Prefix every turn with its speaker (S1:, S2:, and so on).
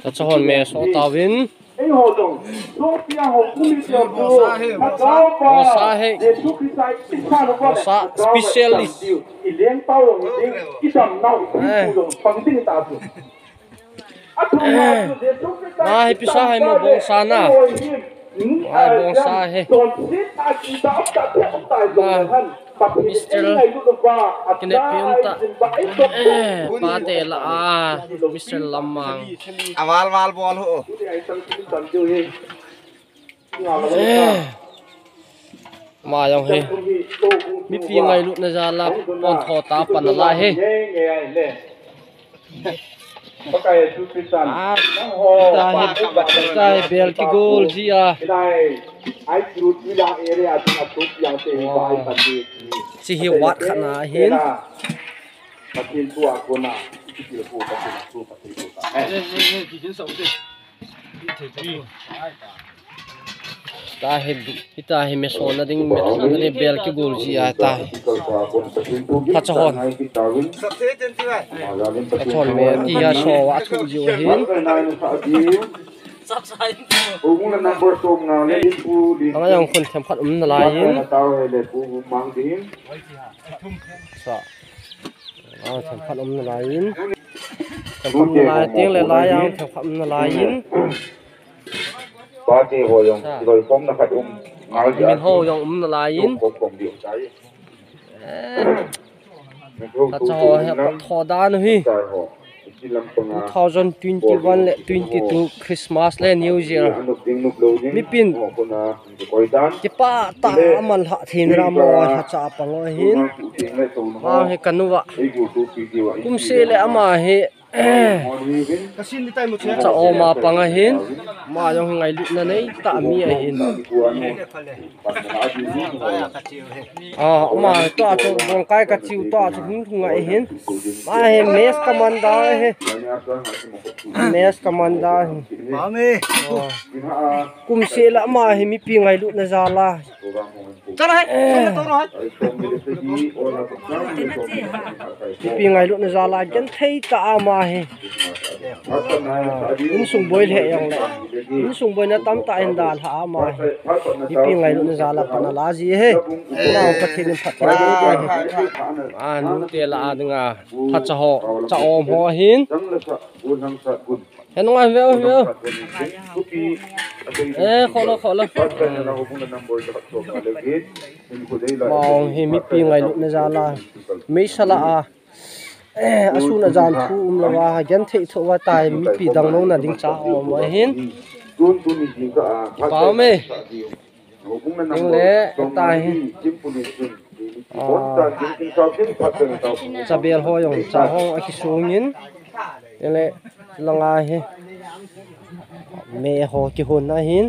S1: ta chon me so tawin sa he sa specialist ma he pisa hai mo bong sana ai bong sa he Mr. Kene piunta pate la Mr. Lamang
S2: awal mal bol ho
S1: ma yong he mi pi ngai lu na jala pon tho ta pan la he ta he bel ki gol ji si hi wat khana hin ta he me so na ding me na ne bel ki gol ji ta ta chon chon me ti ha so wa thu ji hin ang yang khun tham khat na lai hin sa tham khat na lai hin tham khat na lai tiếng le lai yang tham khat na lai hin
S3: ba che ho yong rồi phong na khat
S1: min ho yong na lai hin ta cho he tho da no hi 2021 le 22 Christmas le New Year mi pin ki pa ta man ha thin ra mo ha cha pango hin ma he kanuwa kum se le ama he cha o ma panga hin ma yong ngai lu na nei ta mi a hin ma ta cho bong kai ka chiu ta cho hung ngai hin ma he mes kamanda he mes kamanda ma me kum se la ma he mi pi ngai lu na za la chal hai to no hai mi pi ngai lu na za la gen thei ta ma he in sung boy le yang le in sung boy na tam ta in dal ha ma mi pi ngai lu na za la pa na la ji he na ka thin phat ta nu te la adinga pha cha ho cha om ho hin hen ngai veo kholo mong hi mi pi ngai lu na za la me sala a asuna jan thu lawa gen thei thowa tai mi pi dang no na ding cha o mo hin pa me ding le ta hin chabel ho yong cha hong a ki sungin ding le langa he me ho ki hon na hin